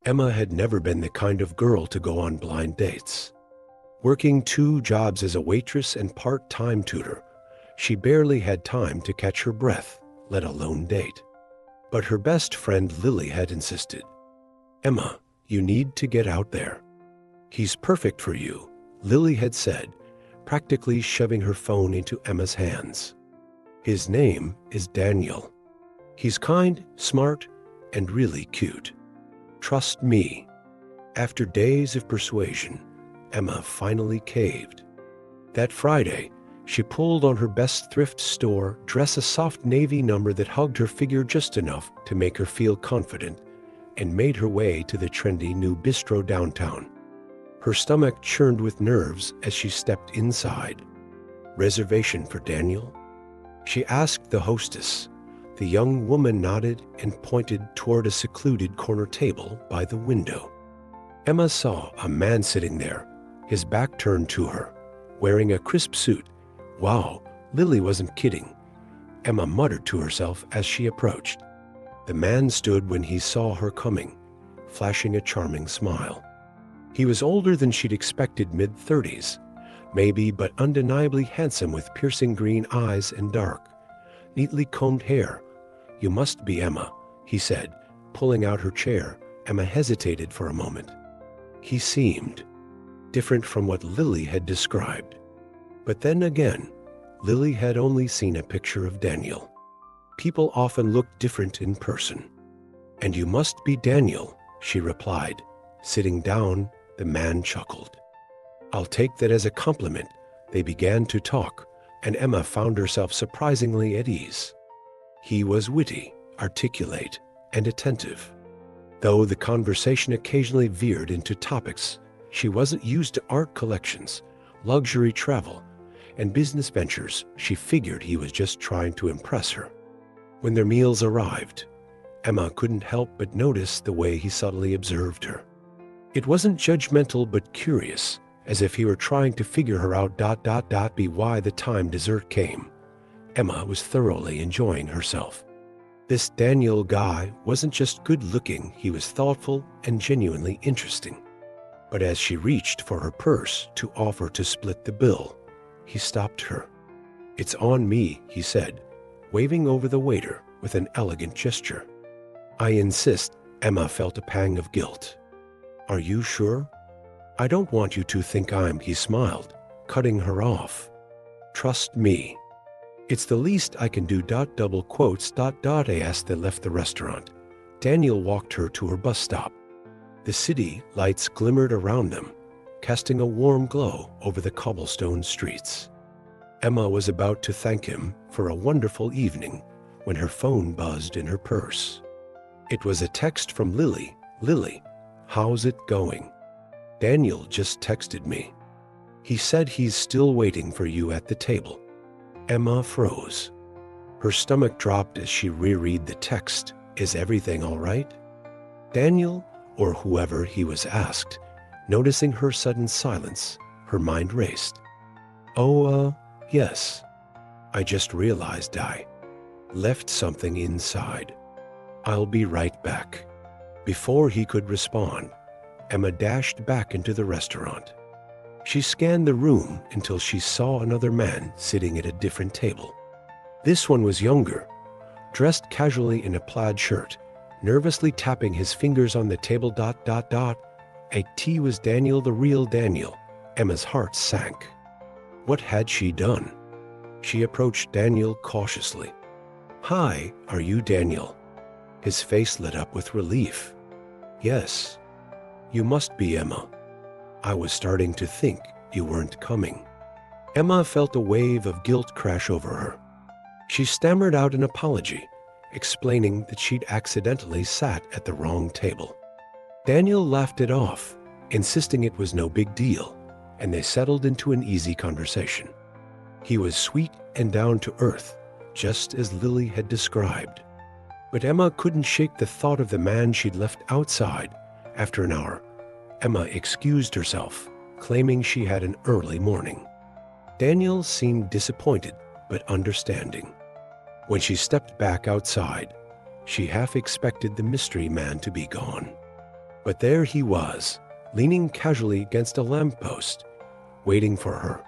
Emma had never been the kind of girl to go on blind dates. Working 2 jobs as a waitress and part-time tutor, she barely had time to catch her breath, let alone date. But her best friend Lily had insisted. "Emma, you need to get out there. He's perfect for you," Lily had said, practically shoving her phone into Emma's hands. "His name is Daniel. He's kind, smart, and really cute. Trust me." After days of persuasion, Emma finally caved. That Friday, she pulled on her best thrift store dress, a soft navy number that hugged her figure just enough to make her feel confident, and made her way to the trendy new bistro downtown. Her stomach churned with nerves as she stepped inside. "Reservation for Daniel?" she asked the hostess. The young woman nodded and pointed toward a secluded corner table by the window. Emma saw a man sitting there, his back turned to her, wearing a crisp suit. Wow, Lily wasn't kidding, Emma muttered to herself as she approached. The man stood when he saw her coming, flashing a charming smile. He was older than she'd expected, mid-30s, maybe, but undeniably handsome, with piercing green eyes and dark, neatly combed hair. "You must be Emma," he said, pulling out her chair. Emma hesitated for a moment. He seemed different from what Lily had described. But then again, Lily had only seen a picture of Daniel. People often look different in person. "And you must be Daniel," she replied. Sitting down, the man chuckled. "I'll take that as a compliment." They began to talk, and Emma found herself surprisingly at ease. He was witty, articulate, and attentive. Though the conversation occasionally veered into topics she wasn't used to: art collections, luxury travel, and business ventures, she figured he was just trying to impress her. When their meals arrived, Emma couldn't help but notice the way he subtly observed her. It wasn't judgmental but curious, as if he were trying to figure her out. By the time dessert came, Emma was thoroughly enjoying herself. This Daniel guy wasn't just good-looking, he was thoughtful and genuinely interesting. But as she reached for her purse to offer to split the bill, he stopped her. "It's on me," he said, waving over the waiter with an elegant gesture. "I insist." Emma felt a pang of guilt. "Are you sure?" "I don't want you to think I'm—" he smiled, cutting her off. "Trust me. It's the least I can do." As they left the restaurant, Daniel walked her to her bus stop. The city lights glimmered around them, casting a warm glow over the cobblestone streets. Emma was about to thank him for a wonderful evening when her phone buzzed in her purse. It was a text from Lily. "Lily, how's it going? Daniel just texted me. He said he's still waiting for you at the table." Emma froze. Her stomach dropped as she reread the text. "Is everything all right?" Daniel, or whoever he was, asked. Noticing her sudden silence, her mind raced. "Oh, yes. I just realized I left something inside. I'll be right back." Before he could respond, Emma dashed back into the restaurant. She scanned the room until she saw another man sitting at a different table. This one was younger, dressed casually in a plaid shirt, nervously tapping his fingers on the table. It was Daniel, the real Daniel. Emma's heart sank. What had she done? She approached Daniel cautiously. "Hi, are you Daniel?" His face lit up with relief. "Yes. You must be Emma. I was starting to think you weren't coming." Emma felt a wave of guilt crash over her. She stammered out an apology, explaining that she'd accidentally sat at the wrong table. Daniel laughed it off, insisting it was no big deal, and they settled into an easy conversation. He was sweet and down to earth, just as Lily had described. But Emma couldn't shake the thought of the man she'd left outside. After an hour, Emma excused herself, claiming she had an early morning. Daniel seemed disappointed but understanding. When she stepped back outside, she half expected the mystery man to be gone. But there he was, leaning casually against a lamppost, waiting for her.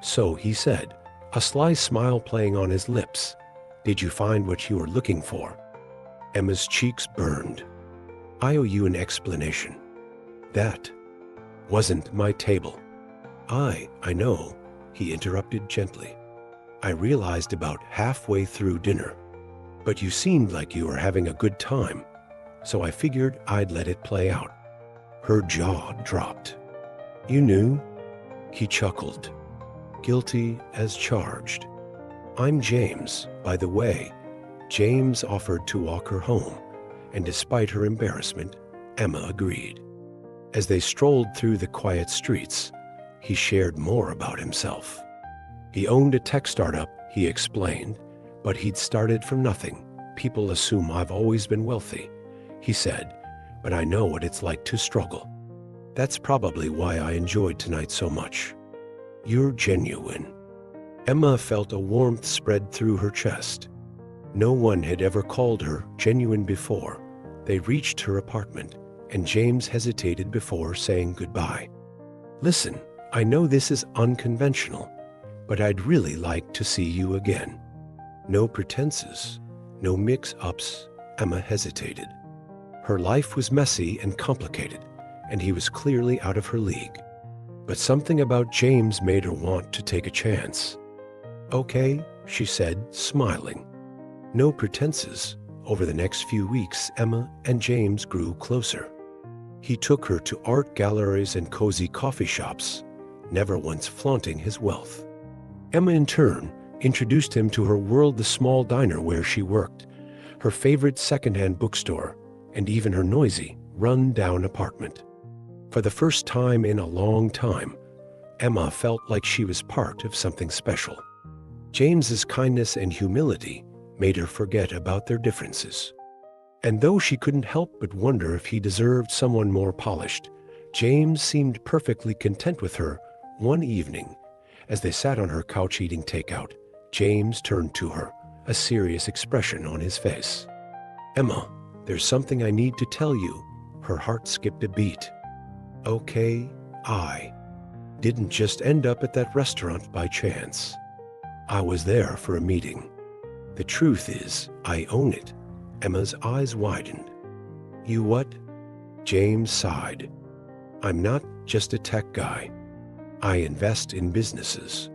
So he said, a sly smile playing on his lips, "Did you find what you were looking for?" Emma's cheeks burned. "I owe you an explanation. That wasn't my table." I know," he interrupted gently. "I realized about halfway through dinner. But you seemed like you were having a good time, so I figured I'd let it play out." Her jaw dropped. "You knew?" He chuckled. "Guilty as charged. I'm James, by the way." James offered to walk her home, and despite her embarrassment, Emma agreed. As they strolled through the quiet streets, he shared more about himself. He owned a tech startup, he explained, but he'd started from nothing. "People assume I've always been wealthy," he said, "but I know what it's like to struggle. That's probably why I enjoyed tonight so much. You're genuine." Emma felt a warmth spread through her chest. No one had ever called her genuine before. They reached her apartment, and James hesitated before saying goodbye. "Listen, I know this is unconventional, but I'd really like to see you again." No pretenses, no mix-ups. Emma hesitated. Her life was messy and complicated, and he was clearly out of her league. But something about James made her want to take a chance. "Okay," she said, smiling. No pretenses. Over the next few weeks, Emma and James grew closer. He took her to art galleries and cozy coffee shops, never once flaunting his wealth. Emma, in turn, introduced him to her world, the small diner where she worked, her favorite secondhand bookstore, and even her noisy, run-down apartment. For the first time in a long time, Emma felt like she was part of something special. James's kindness and humility made her forget about their differences. And though she couldn't help but wonder if he deserved someone more polished, James seemed perfectly content with her. One evening, as they sat on her couch eating takeout, James turned to her, a serious expression on his face. "Emma, there's something I need to tell you." Her heart skipped a beat. "Okay, I didn't just end up at that restaurant by chance. I was there for a meeting. The truth is, I own it." Emma's eyes widened. "You what?" James sighed. "I'm not just a tech guy. I invest in businesses.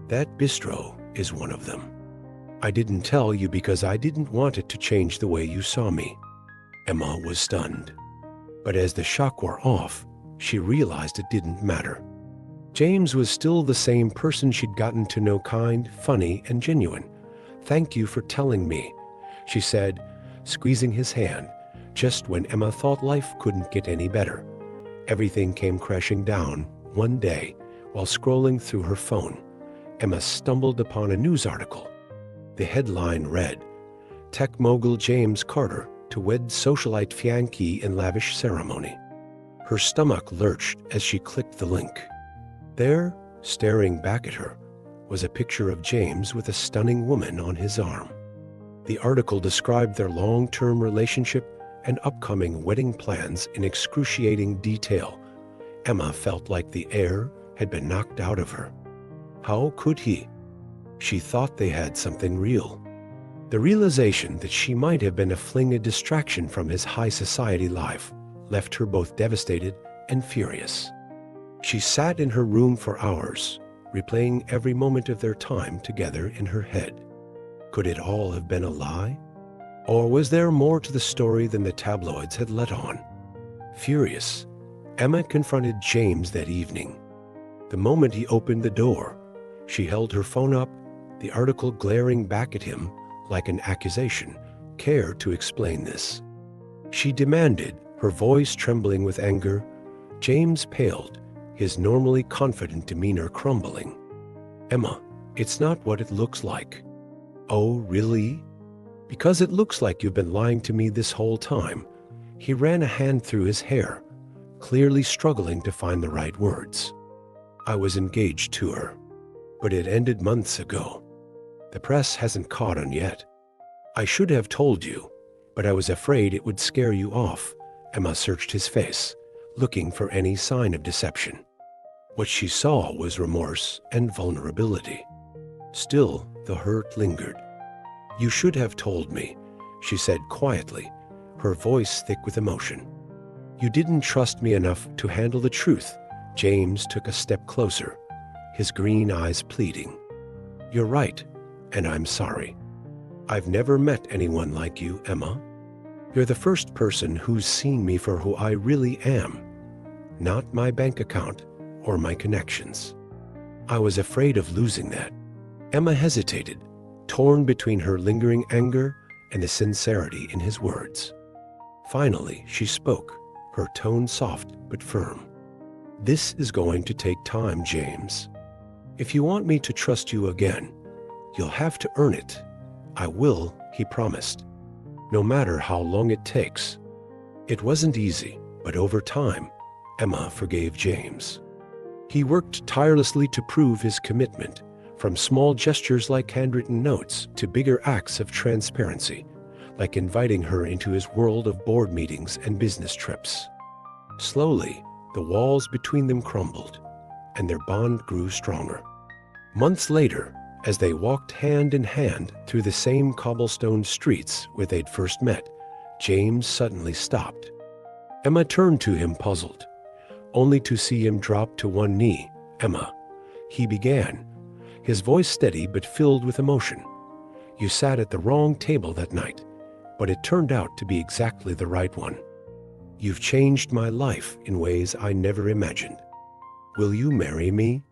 That bistro is one of them. I didn't tell you because I didn't want it to change the way you saw me." Emma was stunned. But as the shock wore off, she realized it didn't matter. James was still the same person she'd gotten to know, kind, funny, and genuine. "Thank you for telling me," she said, squeezing his hand, just when Emma thought life couldn't get any better. Everything came crashing down one day while scrolling through her phone. Emma stumbled upon a news article. The headline read, "Tech mogul James Carter to wed socialite fiancée in lavish ceremony." Her stomach lurched as she clicked the link. There, staring back at her, was a picture of James with a stunning woman on his arm. The article described their long-term relationship and upcoming wedding plans in excruciating detail. Emma felt like the air had been knocked out of her. How could he? She thought they had something real. The realization that she might have been a fling, a distraction from his high society life, left her both devastated and furious. She sat in her room for hours, replaying every moment of their time together in her head. Could it all have been a lie? Or was there more to the story than the tabloids had let on? Furious, Emma confronted James that evening. The moment he opened the door, she held her phone up, the article glaring back at him like an accusation. "Care to explain this?" she demanded, her voice trembling with anger. James paled, his normally confident demeanor crumbling. "Emma, it's not what it looks like." "Oh, really?" "Because it looks like you've been lying to me this whole time." He ran a hand through his hair, clearly struggling to find the right words. "I was engaged to her, but it ended months ago. The press hasn't caught on yet. I should have told you, but I was afraid it would scare you off." Emma searched his face, looking for any sign of deception. What she saw was remorse and vulnerability. Still, the hurt lingered. "You should have told me," she said quietly, her voice thick with emotion. "You didn't trust me enough to handle the truth." James took a step closer, his green eyes pleading. "You're right, and I'm sorry. I've never met anyone like you, Emma. You're the first person who's seen me for who I really am, not my bank account or my connections. I was afraid of losing that." Emma hesitated, torn between her lingering anger and the sincerity in his words. Finally, she spoke, her tone soft but firm. "This is going to take time, James. If you want me to trust you again, you'll have to earn it." "I will," he promised, "no matter how long it takes." It wasn't easy, but over time, Emma forgave James. He worked tirelessly to prove his commitment, from small gestures like handwritten notes to bigger acts of transparency, like inviting her into his world of board meetings and business trips. Slowly, the walls between them crumbled, and their bond grew stronger. Months later, as they walked hand in hand through the same cobblestone streets where they'd first met, James suddenly stopped. Emma turned to him puzzled, only to see him drop to one knee. "Emma," he began, his voice steady but filled with emotion. "You sat at the wrong table that night, but it turned out to be exactly the right one. You've changed my life in ways I never imagined. Will you marry me?"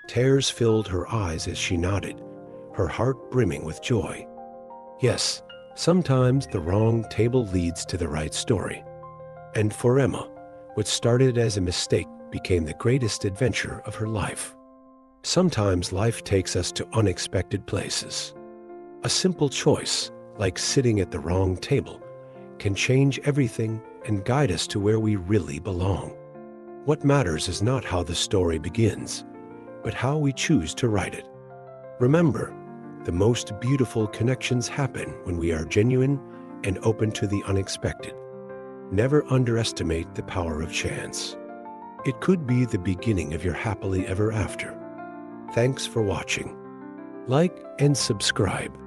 Tears filled her eyes as she nodded, her heart brimming with joy. Yes, sometimes the wrong table leads to the right story. And for Emma, what started as a mistake became the greatest adventure of her life. Sometimes life takes us to unexpected places. A simple choice, like sitting at the wrong table, can change everything and guide us to where we really belong. What matters is not how the story begins, but how we choose to write it. Remember, the most beautiful connections happen when we are genuine and open to the unexpected. Never underestimate the power of chance. It could be the beginning of your happily ever after. Thanks for watching. Like and subscribe.